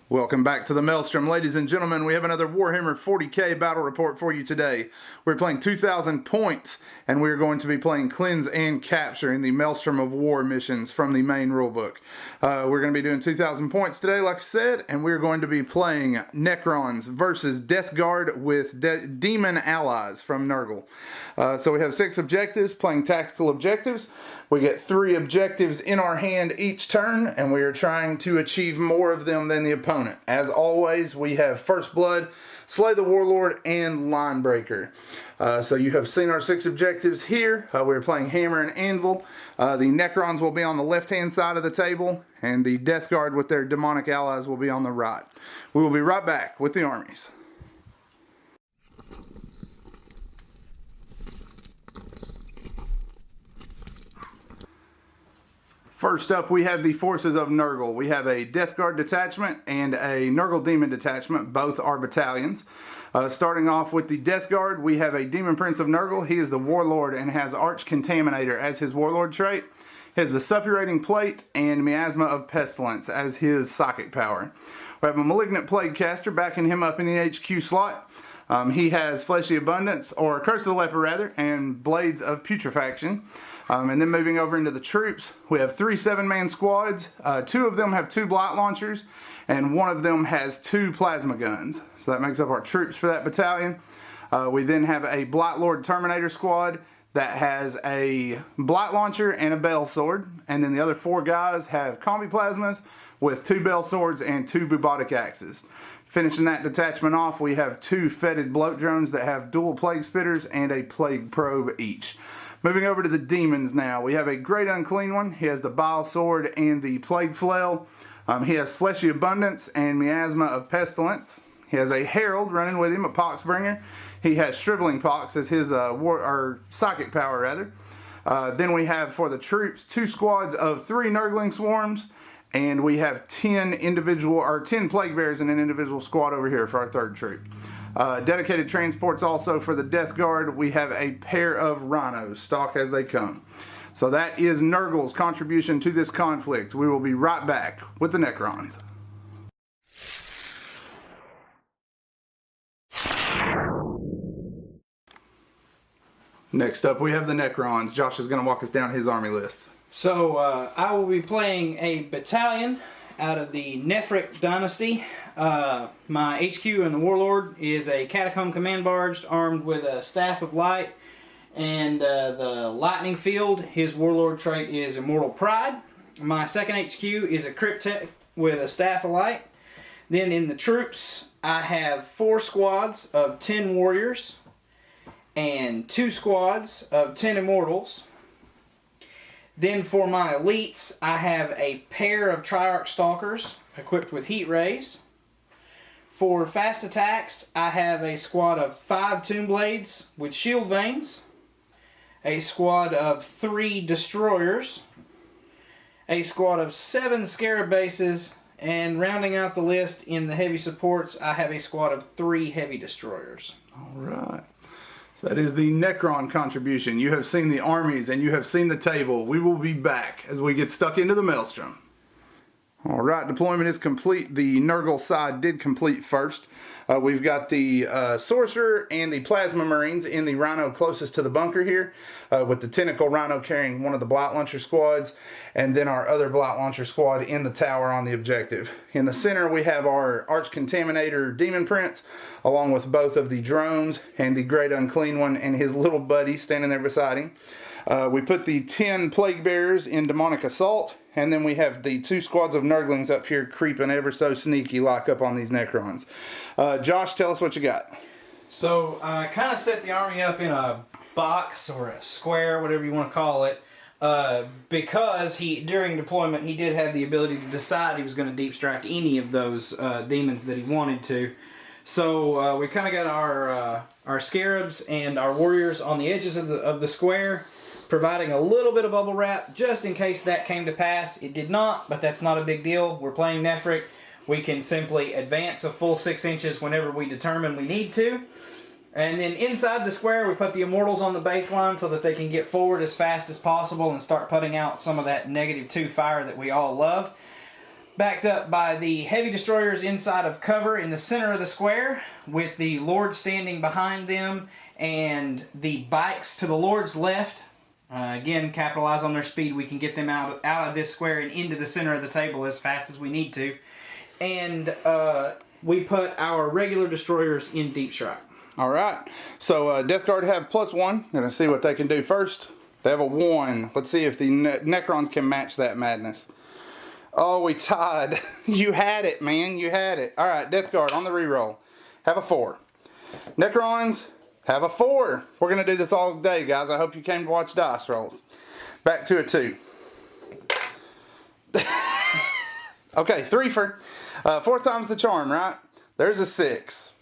Welcome back to the Maelstrom, ladies and gentlemen. We have another Warhammer 40k battle report for you today. We're playing 2,000 points, and we're going to be playing Cleanse and Capture in the Maelstrom of War missions from the main rulebook. We're going to be doing 2,000 points today, like I said, and we're going to be playing Necrons versus Death Guard with demon allies from Nurgle. So we have 6 objectives, playing tactical objectives. We get 3 objectives in our hand each turn, and we are trying to achieve more of them than the opponent. As always, we have First Blood, Slay the Warlord, and Line Breaker. So you have seen our 6 objectives here. We're playing Hammer and Anvil. The Necrons will be on the left-hand side of the table, and the Death Guard with their demonic allies will be on the right. We will be right back with the armies. First up, we have the forces of Nurgle. We have a Death Guard detachment and a Nurgle Demon detachment. Both are battalions. Starting off with the Death Guard, we have a Demon Prince of Nurgle. He is the Warlord and has Arch Contaminator as his Warlord trait. He has the Suppurating Plate and Miasma of Pestilence as his psychic power. We have a Malignant Plague Caster backing him up in the HQ slot. He has Fleshy Abundance, or Curse of the Leper rather, and Blades of Putrefaction. And then moving over into the troops, we have 3 7-man squads. 2 of them have 2 blight launchers, and 1 of them has 2 plasma guns. So that makes up our troops for that battalion. We then have a Blight Lord Terminator squad that has a blight launcher and a bell sword. And then the other 4 guys have combi plasmas with 2 bell swords and 2 bubotic axes. Finishing that detachment off, we have 2 fetid bloat drones that have dual plague spitters and a plague probe each. Moving over to the demons now, we have a Great Unclean One. He has the Bile Sword and the Plague Flail. He has Fleshy Abundance and Miasma of Pestilence. He has a Herald running with him, a Poxbringer. He has Shriveling Pox as his psychic power rather. Then we have for the troops 2 squads of 3 Nurgling Swarms, and we have 10 Plague Bears in an individual squad over here for our 3rd troop. Dedicated transports also for the Death Guard. We have a pair of Rhinos, stock as they come. So that is Nurgle's contribution to this conflict. We will be right back with the Necrons. Next up, we have the Necrons. Josh is going to walk us down his army list. So I will be playing a battalion out of the Nefric dynasty. My HQ and the Warlord is a Catacomb Command Barge armed with a Staff of Light and the Lightning Field. His Warlord trait is Immortal Pride. My 2nd HQ is a Cryptek with a Staff of Light. Then in the troops, I have 4 squads of 10 Warriors and 2 squads of 10 Immortals. Then for my elites, I have a pair of Triarch Stalkers equipped with Heat Rays. For fast attacks, I have a squad of 5 Tomb Blades with Shield Veins, a squad of 3 Destroyers, a squad of 7 Scarab Bases, and rounding out the list in the heavy supports, I have a squad of 3 Heavy Destroyers. All right. So that is the Necron contribution. You have seen the armies and you have seen the table. We will be back as we get stuck into the Maelstrom. Alright, deployment is complete. The Nurgle side did complete first. We've got the Sorcerer and the Plasma Marines in the Rhino closest to the bunker here, with the Tentacle Rhino carrying one of the Blight Launcher squads, and then our other Blight Launcher squad in the tower on the objective. In the center we have our Arch Contaminator Demon Prince, along with both of the drones and the Great Unclean One and his little buddy standing there beside him. We put the 10 Plague Bearers in Demonic Assault, and then we have the 2 squads of Nurglings up here creeping ever so sneaky like up on these Necrons. Josh, tell us what you got. So I kind of set the army up in a box or a square, whatever you want to call it, because during deployment he did have the ability to decide he was going to deep strike any of those demons that he wanted to. So we kind of got our Scarabs and our Warriors on the edges of the square, providing a little bit of bubble wrap just in case that came to pass. It did not, but that's not a big deal. We're playing Nefric. We can simply advance a full 6 inches whenever we determine we need to. And then inside the square, we put the Immortals on the baseline so that they can get forward as fast as possible and start putting out some of that -2 fire that we all love. backed up by the heavy destroyers inside of cover in the center of the square, with the Lord standing behind them, and the bikes to the Lord's left. Again, capitalize on their speed. We can get them out of this square and into the center of the table as fast as we need to. And we put our regular destroyers in deep strike. All right. So Death Guard have +1. Gonna see what they can do first. They have a 1. Let's see if the Necrons can match that madness. Oh, we tied. You had it, man. You had it. All right, Death Guard on the reroll. Have a 4. Necrons have a 4. We're going to do this all day, guys. I hope you came to watch dice rolls. Back to a 2. Okay, 3 for 4 times the charm, right? There's a 6.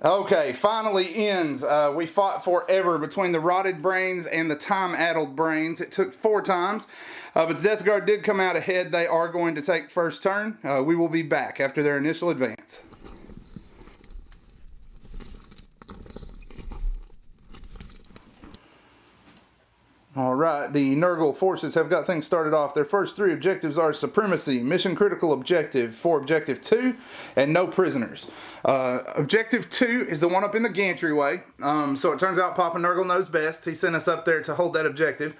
Okay, finally ends. We fought forever between the rotted brains and the time-addled brains. It took 4 times, but the Death Guard did come out ahead. They are going to take first turn. We will be back after their initial advance. Alright, the Nurgle forces have got things started off. Their first 3 objectives are Supremacy, Mission Critical Objective for Objective 2, and no prisoners. Objective 2 is the one up in the gantry way. So it turns out Papa Nurgle knows best. He sent us up there to hold that objective.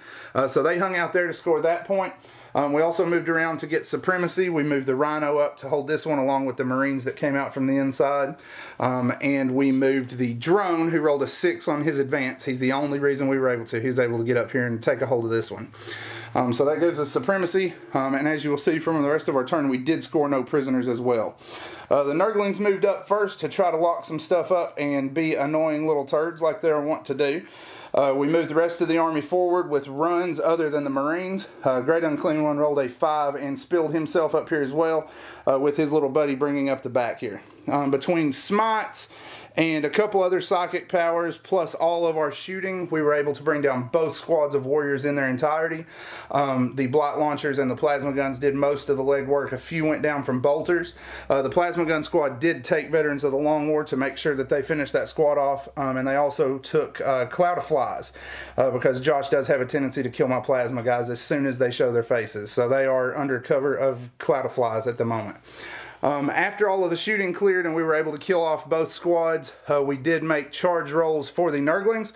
So they hung out there to score that point. We also moved around to get Supremacy. We moved the Rhino up to hold this one along with the Marines that came out from the inside. And we moved the Drone, who rolled a 6 on his advance. He's the only reason we were able to. He was able to get up here and take a hold of this one. So that gives us Supremacy. And as you will see from the rest of our turn, we did score no prisoners as well. The Nurglings moved up first to try to lock some stuff up and be annoying little turds like they want to do. We moved the rest of the army forward with runs other than the Marines. Great Unclean One rolled a 5 and spilled himself up here as well, with his little buddy bringing up the back here. Between smites and a couple other psychic powers, plus all of our shooting, we were able to bring down both squads of warriors in their entirety. The blight launchers and the plasma guns did most of the legwork. A few went down from bolters. The plasma gun squad did take veterans of the Long War to make sure that they finished that squad off, and they also took Cloud of Flies, because Josh does have a tendency to kill my plasma guys as soon as they show their faces. So they are under cover of Cloud of Flies at the moment. After all of the shooting cleared and we were able to kill off both squads, we did make charge rolls for the Nurglings.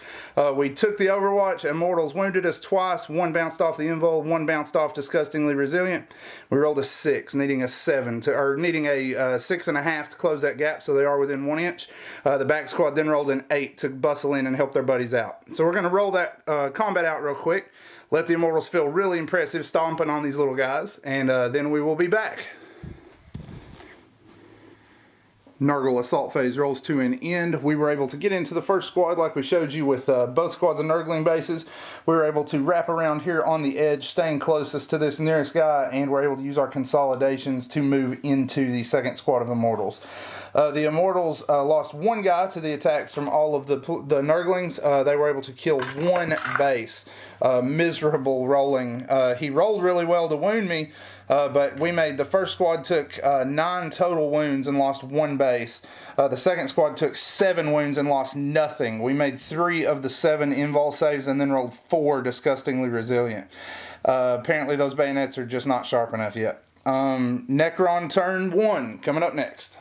We took the Overwatch. Immortals wounded us twice. 1 bounced off the Invul, 1 bounced off Disgustingly Resilient. We rolled a 6, needing a 7 to, or needing a 6.5 to close that gap, so they are within 1 inch. The back squad then rolled an 8 to bustle in and help their buddies out. So we're going to roll that combat out real quick. Let the Immortals feel really impressive stomping on these little guys, and then we will be back. Nurgle assault phase rolls to an end. We were able to get into the first squad like we showed you with both squads of Nurgling bases. We were able to wrap around here on the edge, staying closest to this nearest guy, and we're able to use our consolidations to move into the second squad of Immortals. The Immortals lost 1 guy to the attacks from all of the Nurglings. They were able to kill 1 base. Miserable rolling. He rolled really well to wound me, but we made, the first squad took 9 total wounds and lost 1 base. The second squad took 7 wounds and lost nothing. We made 3 of the 7 invul saves and then rolled 4 Disgustingly Resilient. Apparently those bayonets are just not sharp enough yet. Necron turn 1 coming up next.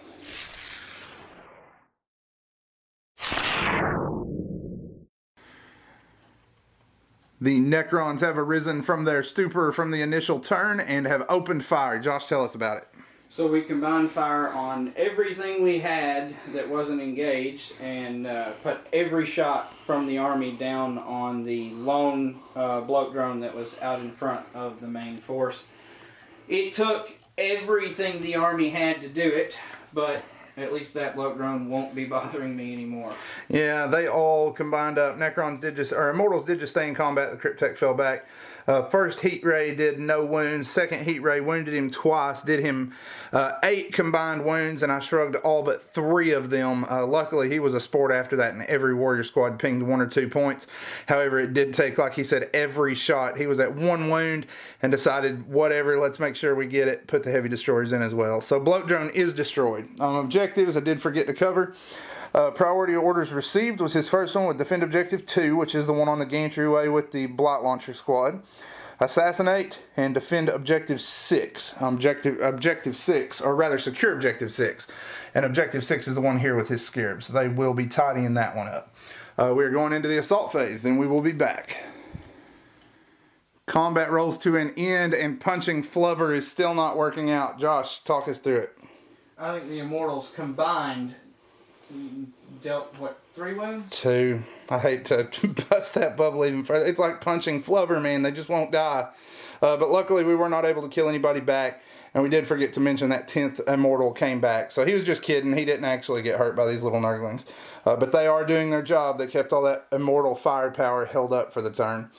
The Necrons have arisen from their stupor from the initial turn and have opened fire. Josh, tell us about it. So we combined fire on everything we had that wasn't engaged and put every shot from the army down on the lone bloat drone that was out in front of the main force. It took everything the army had to do it, but at least that bloat drone won't be bothering me anymore. Yeah, they all combined up. Necrons did just, or Immortals did just stay in combat. The Cryptek fell back. First heat ray did no wounds. Second heat ray wounded him twice. Did him 8 combined wounds, and I shrugged all but 3 of them. Luckily, he was a sport after that, and every warrior squad pinged 1 or 2 points. However, it did take, like he said, every shot. He was at 1 wound and decided, whatever, let's make sure we get it. Put the heavy destroyers in as well. So bloat drone is destroyed. Objectives I did forget to cover. Priority orders received was his first one with Defend Objective 2, which is the one on the gantry way with the blight launcher squad. assassinate, and defend objective 6. Objective 6, or rather secure objective 6. And objective 6 is the one here with his scarabs. They will be tidying that one up. We're going into the assault phase, then we will be back. Combat rolls to an end, and punching flubber is still not working out. Josh, talk us through it. I think the Immortals combined dealt, what, 3 wounds? 2. I hate to bust that bubble even further. It's like punching flubber, man. They just won't die. But luckily, we were not able to kill anybody back. And we did forget to mention that 10th Immortal came back. So he was just kidding. He didn't actually get hurt by these little Nurglings. But they are doing their job. They kept all that Immortal firepower held up for the turn.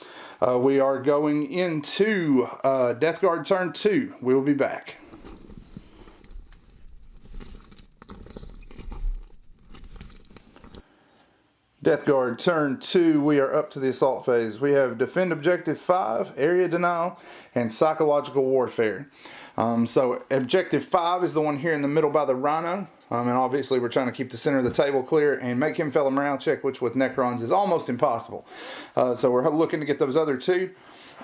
We are going into Death Guard turn 2. We will be back. Death Guard turn 2, we are up to the assault phase. We have defend objective 5, area denial, and psychological warfare. So objective 5 is the one here in the middle by the Rhino. And obviously we're trying to keep the center of the table clear and make him fail a morale check, which with Necrons is almost impossible. So we're looking to get those other 2.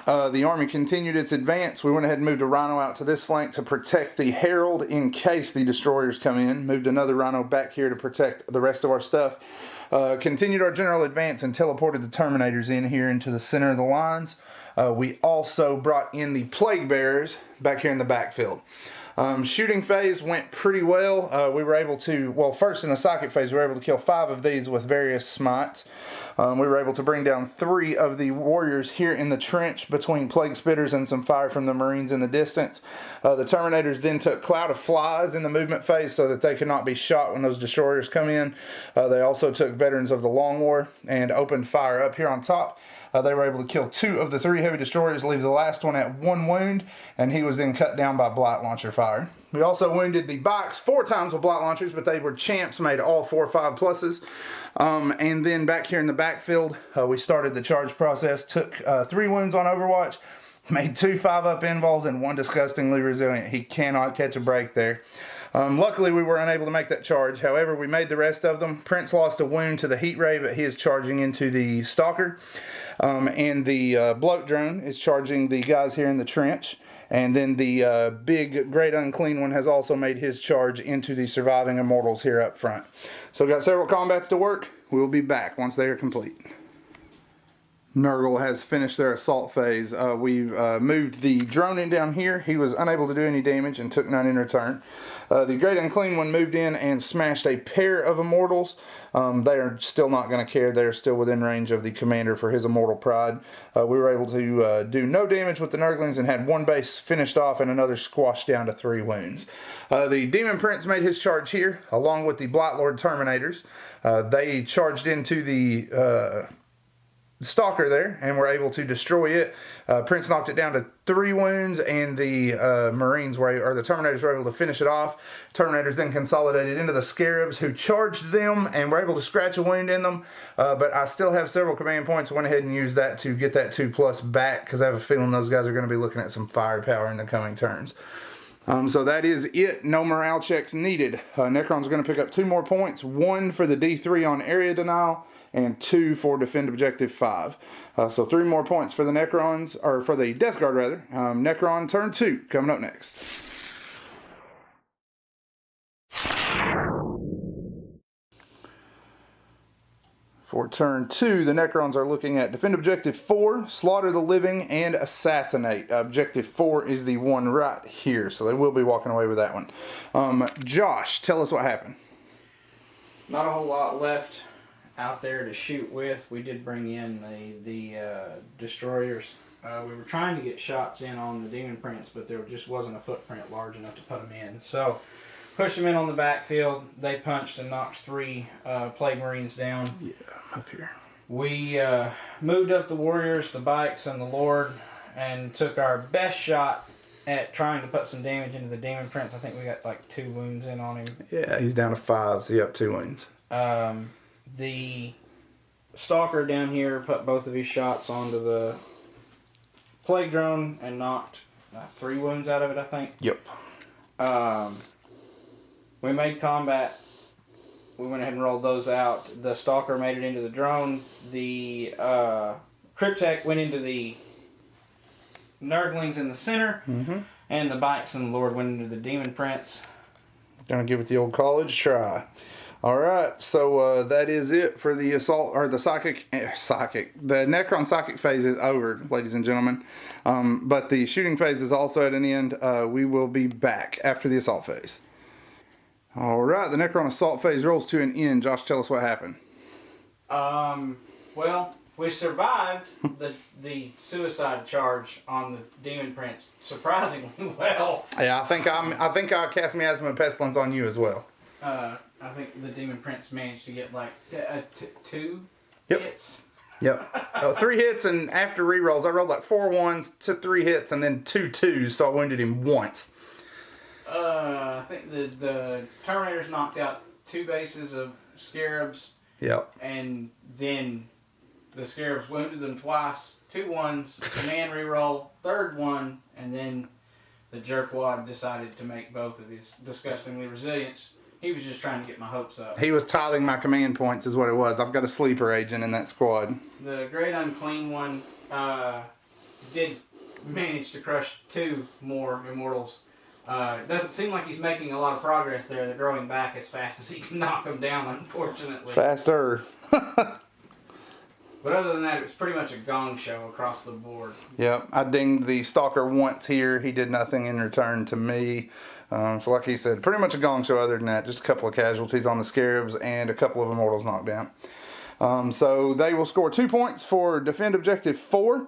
The army continued its advance. We went ahead and moved a Rhino out to this flank to protect the Herald in case the destroyers come in. Moved another Rhino back here to protect the rest of our stuff. Continued our general advance and teleported the Terminators in here into the center of the lines. We also brought in the Plague Bearers back here in the backfield. Shooting phase went pretty well. We were able to, well, first in the psychic phase, we were able to kill 5 of these with various smites. We were able to bring down 3 of the warriors here in the trench between plague spitters and some fire from the Marines in the distance. The Terminators then took Cloud of Flies in the movement phase so that they could not be shot when those destroyers come in. They also took Veterans of the Long War and opened fire up here on top. They were able to kill 2 of the 3 heavy destroyers, leave the last one at 1 wound, and he was then cut down by blight launcher fire. We also wounded the bikes 4 times with blight launchers, but they were champs, made all 4 5 pluses. And then back here in the backfield, we started the charge process, took 3 wounds on Overwatch, made 2 5-up invols, and 1 disgustingly resilient. He cannot catch a break there. Luckily, we were unable to make that charge. However, we made the rest of them. Prince lost a wound to the Heat Ray, but he is charging into the Stalker. And the Bloat Drone is charging the guys here in the trench. And then the big Great Unclean One has also made his charge into the surviving Immortals here up front. So we've got several combats to work. We will be back once they are complete. Nurgle has finished their assault phase. We've moved the drone in down here. He was unable to do any damage and took none in return. The Great Unclean One moved in and smashed a pair of Immortals. They are still not going to care. They're still within range of the commander for his Immortal Pride. We were able to do no damage with the Nurglings and had 1 base finished off and another squashed down to 3 wounds. The Demon Prince made his charge here along with the Blight Lord Terminators. They charged into the Stalker there and were able to destroy it. Prince knocked it down to 3 wounds, and the Marines or the Terminators were able to finish it off. Terminators then consolidated into the Scarabs, who charged them and were able to scratch a wound in them. But I still have several command points. Went ahead and used that to get that 2+ back, because I have a feeling those guys are going to be looking at some firepower in the coming turns. So that is it. No morale checks needed. Necron's going to pick up 2 more points. 1 for the D3 on area denial, and 2 for defend objective 5. So 3 more points for the Necrons, or for the Death Guard rather. Necron turn 2 coming up next. For turn 2, the Necrons are looking at defend objective 4, slaughter the living, and assassinate. Objective 4 is the one right here, so they will be walking away with that one. Josh, tell us what happened. Not a whole lot left out there to shoot with. We did bring in the destroyers. We were trying to get shots in on the Demon Prince, but there just wasn't a footprint large enough to put them in. So pushed them in on the backfield. They punched and knocked 3 Plague Marines down. Yeah, up here. We moved up the Warriors, the Bikes, and the Lord, and took our best shot at trying to put some damage into the Demon Prince. I think we got like 2 wounds in on him. Yeah, he's down to 5, so you have 2 wounds. The Stalker down here put both of his shots onto the Plague Drone and knocked 3 wounds out of it, I think. Yep. We made combat. We went ahead and rolled those out. The Stalker made it into the drone. The Cryptek went into the Nurglings in the center, and the Bites and the Lord went into the Demon Prince. Gonna give it the old college try. Alright, so that is it for the assault, or the the Necron psychic phase is over, ladies and gentlemen. But the shooting phase is also at an end. We will be back after the assault phase. Alright, the Necron assault phase rolls to an end. Josh, tell us what happened. Well, we survived the suicide charge on the Demon Prince surprisingly well. Yeah, I think I cast miasma and pestilence on you as well. I think the Demon Prince managed to get like 2 Yep. hits. Yep. 3 hits, and after rerolls, I rolled like 4 1s to 3 hits, and then 2 2s, so I wounded him once. I think the Terminators knocked out 2 bases of Scarabs. Yep. And then the Scarabs wounded them twice. 2 1s, command reroll, 3rd one, and then the jerkwad decided to make both of his disgustingly resilience. He was just trying to get my hopes up. He was tithing my command points is what it was. I've got a sleeper agent in that squad. The Great Unclean One did manage to crush 2 more Immortals. It doesn't seem like he's making a lot of progress there. They're growing back as fast as he can knock them down, unfortunately. Faster. But other than that, it was pretty much a gong show across the board. Yep. I dinged the stalker once here. He did nothing in return to me. So like he said, pretty much a gong show other than that. Just a couple of casualties on the Scarabs and a couple of Immortals knocked down. So they will score 2 points for defend objective 4.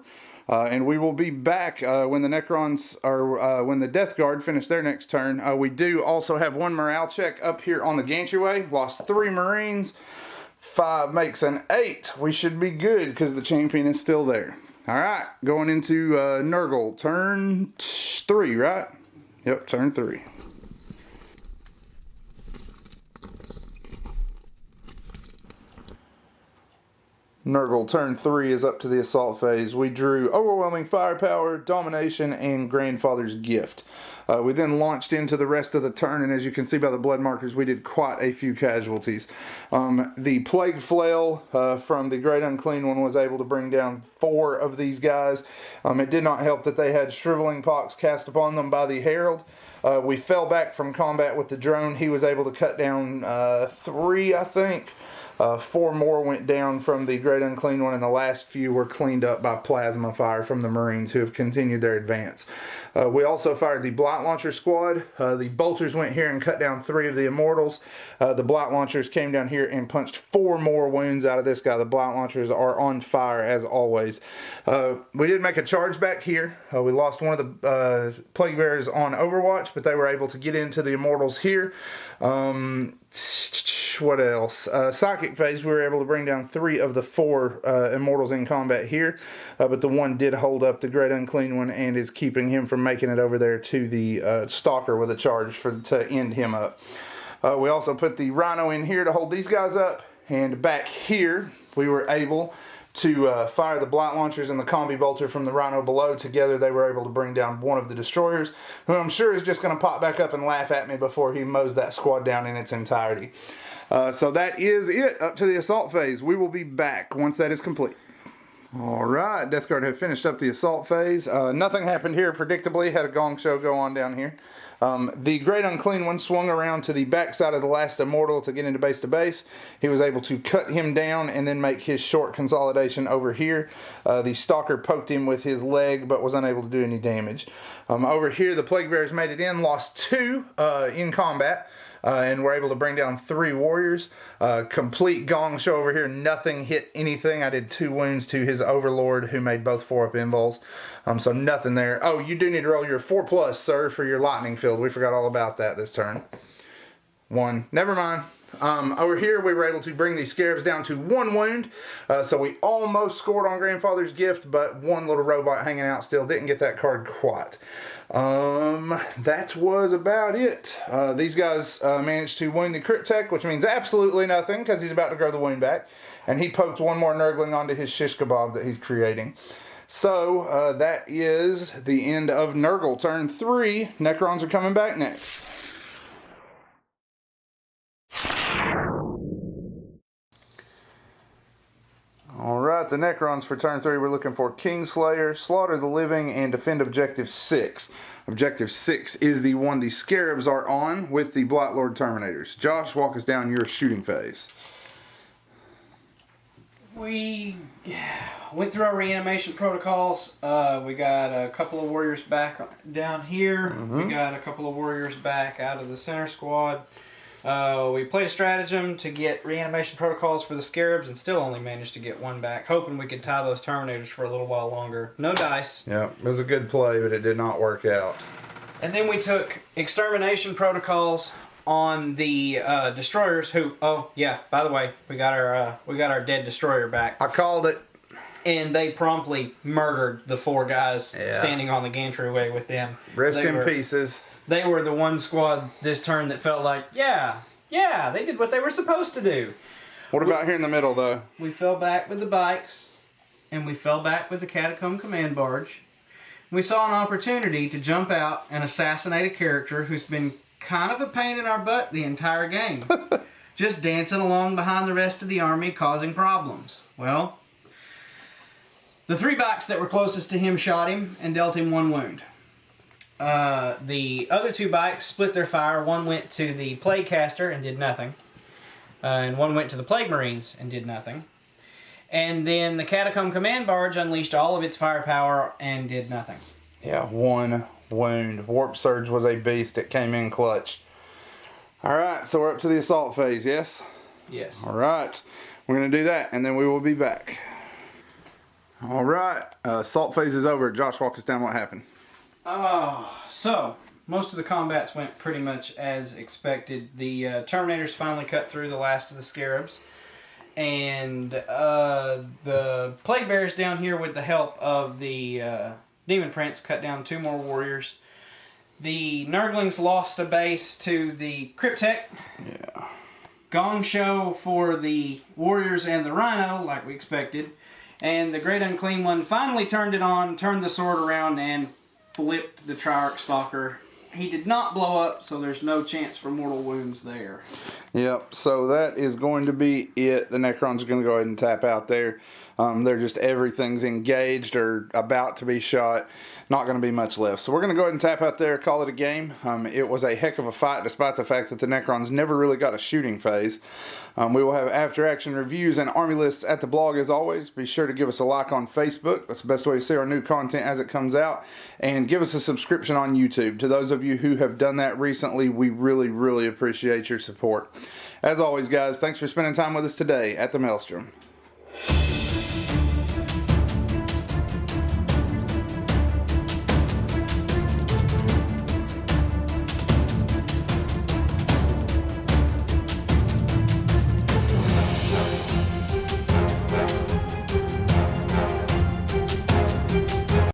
And we will be back when the Necrons, or when the Death Guard finish their next turn. We do also have 1 morale check up here on the gantry. Lost 3 Marines. 5 makes an 8. We should be good because the champion is still there. Alright, going into Nurgle. Turn 3, right? Yep, turn 3. Nurgle, turn 3 is up to the assault phase. We drew overwhelming firepower, domination, and grandfather's gift. We then launched into the rest of the turn, and as you can see by the blood markers, we did quite a few casualties. The plague flail from the Great Unclean One was able to bring down 4 of these guys. It did not help that they had shriveling pox cast upon them by the Herald. We fell back from combat with the drone. He was able to cut down 3, I think. 4 more went down from the Great Unclean One, and the last few were cleaned up by plasma fire from the Marines, who have continued their advance. We also fired the Blight Launcher squad. The Bolters went here and cut down 3 of the Immortals. The Blight Launchers came down here and punched 4 more wounds out of this guy. The Blight Launchers are on fire as always. We did make a charge back here. We lost one of the Plague Bearers on Overwatch, but they were able to get into the Immortals here. What else? Psychic phase, we were able to bring down 3 of the 4 Immortals in combat here, but the one did hold up the Great Unclean One and is keeping him from making it over there to the Stalker with a charge to end him up. We also put the Rhino in here to hold these guys up, and back here we were able to fire the Blight Launchers and the Combi Bolter from the Rhino below. Together they were able to bring down one of the Destroyers, who I'm sure is just going to pop back up and laugh at me before he mows that squad down in its entirety. So that is it up to the assault phase. We will be back once that is complete. Alright, Death Guard have finished up the assault phase. Nothing happened here predictably. Had a gong show go on down here. The Great Unclean One swung around to the backside of the last Immortal to get into base to base. He was able to cut him down and then make his short consolidation over here. The Stalker poked him with his leg but was unable to do any damage. Over here the Plague Bearers made it in, lost 2 in combat. And we're able to bring down 3 warriors. Complete gong show over here. Nothing hit anything. I did 2 wounds to his overlord, who made both 4-up invols. So nothing there. Oh, you do need to roll your 4+, sir, for your lightning field. We forgot all about that this turn. 1. Never mind. Over here we were able to bring the Scarabs down to 1 wound. So we almost scored on Grandfather's Gift, but 1 little robot hanging out still. Didn't get that card quite. That was about it. These guys managed to wound the Cryptek, which means absolutely nothing because he's about to grow the wound back. And he poked 1 more Nurgling onto his shish kebab that he's creating. So that is the end of Nurgle. Turn 3. Necrons are coming back next. Alright, the the Necrons for turn 3, we're looking for Kingslayer, Slaughter the Living, and defend Objective 6. Objective 6 is the one the Scarabs are on with the Blightlord Terminators. Josh, walk us down your shooting phase. We went through our reanimation protocols. We got a couple of warriors back down here. We got a couple of warriors back out of the center squad. We played a stratagem to get reanimation protocols for the Scarabs and still only managed to get one back, hoping we could tie those Terminators for a little while longer. No dice. Yeah, it was a good play, but it did not work out. And then we took extermination protocols on the destroyers who, oh yeah, by the way, we got our dead destroyer back. I called it. And they promptly murdered the 4 guys standing on the gantry with them. Rest in pieces. They were the one squad this turn that felt like, yeah, they did what they were supposed to do. What about here in the middle, though? We fell back with the bikes, and we fell back with the Catacomb Command Barge. We saw an opportunity to jump out and assassinate a character who's been kind of a pain in our butt the entire game. Just dancing along behind the rest of the army, causing problems. Well, the 3 bikes that were closest to him shot him and dealt him 1 wound. The other 2 bikes split their fire. One went to the Plague Caster and did nothing. And one went to the Plague Marines and did nothing. And then the Catacomb Command Barge unleashed all of its firepower and did nothing. Yeah, 1 wound. Warp Surge was a beast. It came in clutch. All right, so we're up to the assault phase, yes? Yes. All right, we're going to do that, and then we will be back. All right, assault phase is over. Josh, walk us down what happened. So most of the combats went pretty much as expected. The Terminators finally cut through the last of the Scarabs. And the Plague Bears down here, with the help of the Demon Prince, cut down 2 more warriors. The Nurglings lost a base to the Cryptek. Yeah. Gong show for the warriors and the Rhino, like we expected. And the Great Unclean One finally turned it on, turned the sword around, and flipped the Triarch Stalker. He did not blow up, so there's no chance for mortal wounds there. Yep, so that is going to be it. The Necrons are going to go ahead and tap out there. They're just, everything's engaged or about to be shot. Not going to be much left. So we're going to go ahead and tap out there, call it a game. It was a heck of a fight, despite the fact that the Necrons never really got a shooting phase. We will have after-action reviews and army lists at the blog as always. Be sure to give us a like on Facebook. That's the best way to see our new content as it comes out. And give us a subscription on YouTube. To those of you who have done that recently, we really, really appreciate your support. As always, guys, thanks for spending time with us today at the Maelstrom.